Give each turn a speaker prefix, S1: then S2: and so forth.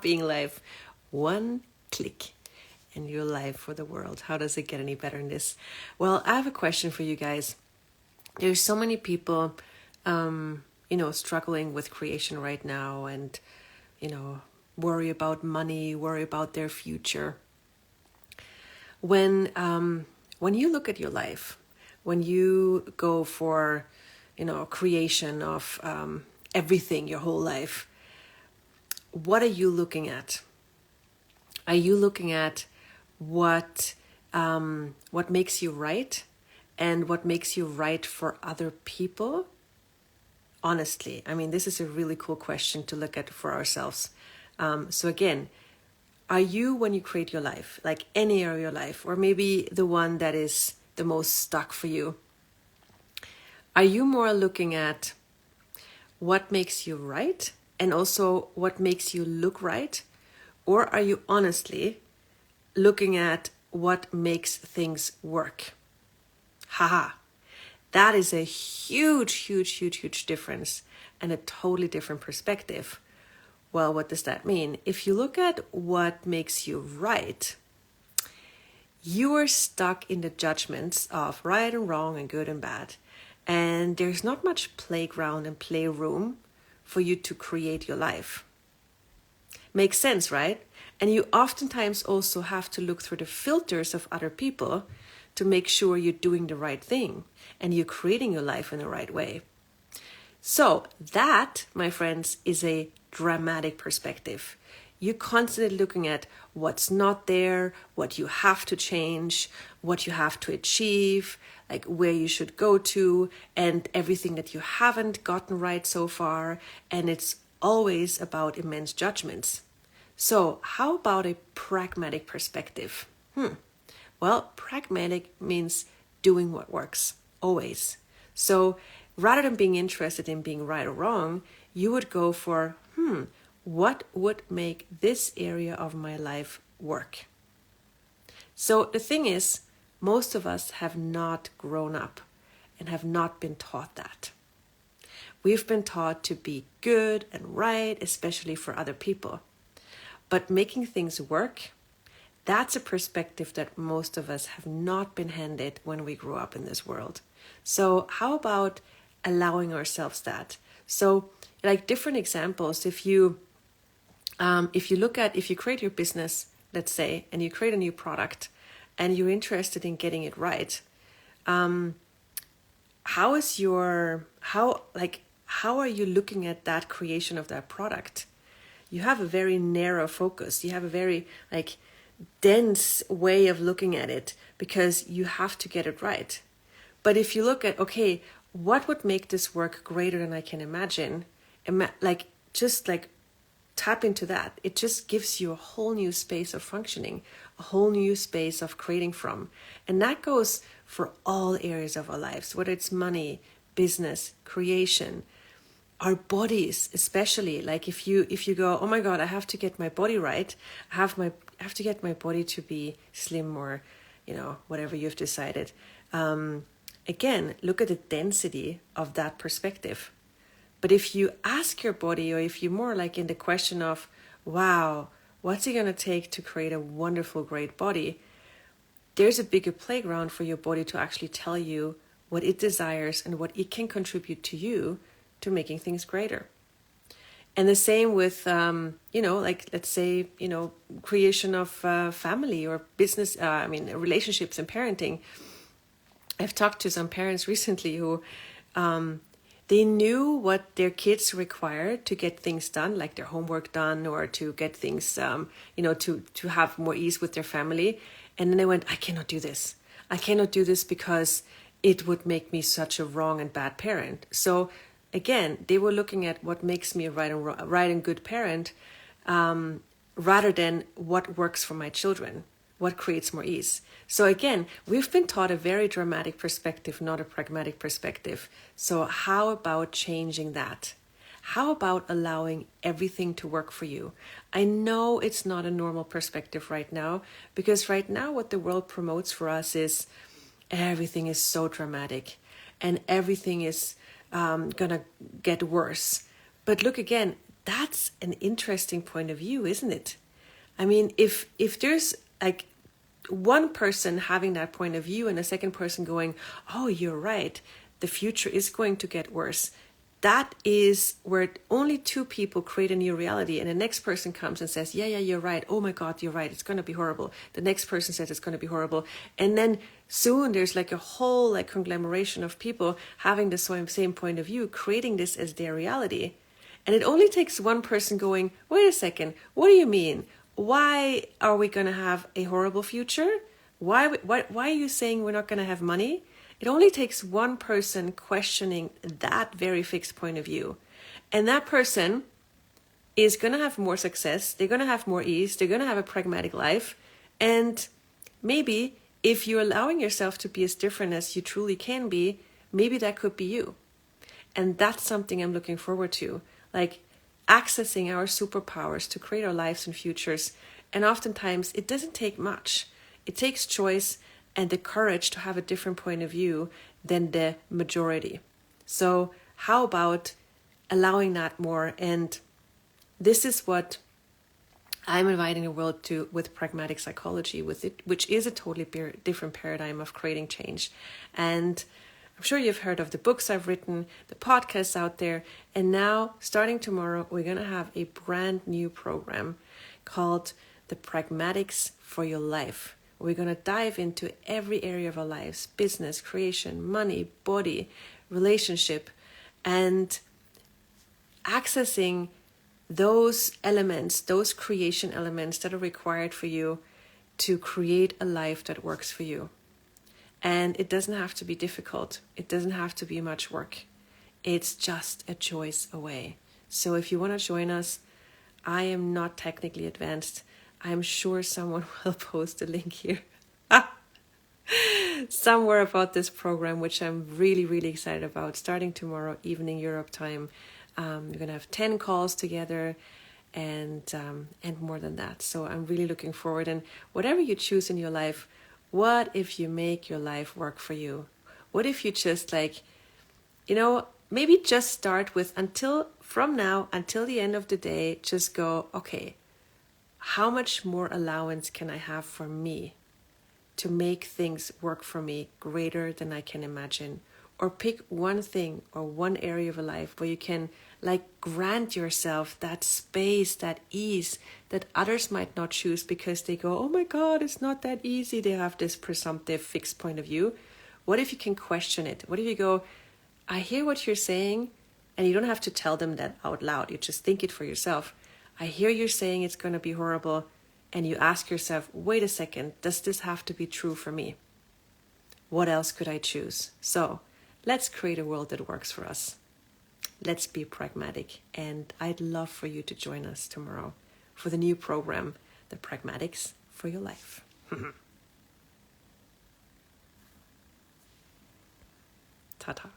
S1: Being live, one click and you're live for the world. How does it get any better than this? Well, I have a question for you guys. There's so many people, struggling with creation right now and, worry about money, worry about their future. When you look at your life, when you go for, creation of everything, your whole life, what are you looking at? Are you looking at what makes you right and what makes you right for other people? Honestly, this is a really cool question to look at for ourselves. So again, are you, when you create your life, like any area of your life, or maybe the one that is the most stuck for you, are you more looking at what makes you right and also what makes you look right? Or are you honestly looking at what makes things work? Haha. That is a huge difference and a totally different perspective. Well, what does that mean? If you look at what makes you right, you are stuck in the judgments of right and wrong and good and bad. And there's not much playground and playroom for you to create your life. Makes sense, right? And you oftentimes also have to look through the filters of other people to make sure you're doing the right thing and you're creating your life in the right way. So that, my friends, is a dramatic perspective. You're constantly looking at what's not there, what you have to change, what you have to achieve, like where you should go to, and everything that you haven't gotten right so far. And it's always about immense judgments. So how about a pragmatic perspective? Well, pragmatic means doing what works, always. So rather than being interested in being right or wrong, you would go for, what would make this area of my life work? So the thing is, most of us have not grown up and have not been taught that. We've been taught to be good and right, especially for other people. But making things work, that's a perspective that most of us have not been handed when we grew up in this world. So how about allowing ourselves that? So like different examples, if you create your business, let's say, and you create a new product and you're interested in getting it right, how are you looking at that creation of that product? You have a very narrow focus. You have a very dense way of looking at it because you have to get it right. But if you look at, okay, what would make this work greater than I can imagine? Tap into that. It just gives you a whole new space of functioning, a whole new space of creating from. And that goes for all areas of our lives, whether it's money, business, creation, our bodies, especially. Like if you go, oh my God, I have to get my body right. I have to get my body to be slim or, whatever you've decided. Again, look at the density of that perspective. But if you ask your body, or if you're more like in the question of, wow, what's it going to take to create a wonderful, great body? There's a bigger playground for your body to actually tell you what it desires and what it can contribute to you to making things greater. And the same with, let's say, creation of family or business, relationships and parenting. I've talked to some parents recently who they knew what their kids required to get things done, like their homework done, or to get things, to have more ease with their family. And then they went, I cannot do this. I cannot do this because it would make me such a wrong and bad parent. So again, they were looking at what makes me a right and good parent, rather than what works for my children, what creates more ease. So again, we've been taught a very dramatic perspective, not a pragmatic perspective. So how about changing that? How about allowing everything to work for you? I know it's not a normal perspective right now, because right now what the world promotes for us is everything is so dramatic and everything is gonna get worse. But look again, that's an interesting point of view, isn't it? I mean, if there's like one person having that point of view and a second person going, oh, you're right, the future is going to get worse. That is where only two people create a new reality, and the next person comes and says, yeah, you're right. Oh my God, you're right. It's going to be horrible. The next person says it's going to be horrible. And then soon there's like a whole like conglomeration of people having the same point of view, creating this as their reality. And it only takes one person going, wait a second, what do you mean? Why are we going to have a horrible future? Why are you saying we're not going to have money? It only takes one person questioning that very fixed point of view. And that person is going to have more success. They're going to have more ease. They're going to have a pragmatic life. And maybe if you're allowing yourself to be as different as you truly can be, maybe that could be you. And that's something I'm looking forward to. Like accessing our superpowers to create our lives and futures. And oftentimes it doesn't take much. It takes choice and the courage to have a different point of view than the majority. So how about allowing that more? And this is what I'm inviting the world to with pragmatic psychology, with it, which is a totally different paradigm of creating change. And I'm sure you've heard of the books I've written, the podcasts out there. And now, starting tomorrow, we're going to have a brand new program called the Pragmatics for Your Life. We're going to dive into every area of our lives: business, creation, money, body, relationship, and accessing those elements, those creation elements that are required for you to create a life that works for you. And it doesn't have to be difficult. It doesn't have to be much work. It's just a choice away. So if you want to join us, I am not technically advanced. I'm sure someone will post a link here somewhere about this program, which I'm really, really excited about. Starting tomorrow evening Europe time, we're going to have 10 calls together and more than that. So I'm really looking forward. And whatever you choose in your life, what if you make your life work for you? What if you just maybe just start with from now until the end of the day, just go, okay, how much more allowance can I have for me to make things work for me greater than I can imagine? Or pick one thing or one area of a life where you can grant yourself that space, that ease that others might not choose because they go, oh my God, it's not that easy. They have this presumptive fixed point of view. What if you can question it? What if you go, I hear what you're saying, and you don't have to tell them that out loud. You just think it for yourself. I hear you're saying it's going to be horrible, and you ask yourself, wait a second, does this have to be true for me? What else could I choose? So let's create a world that works for us. Let's be pragmatic. And I'd love for you to join us tomorrow for the new program, the Pragmatics for Your Life. Ta-ta.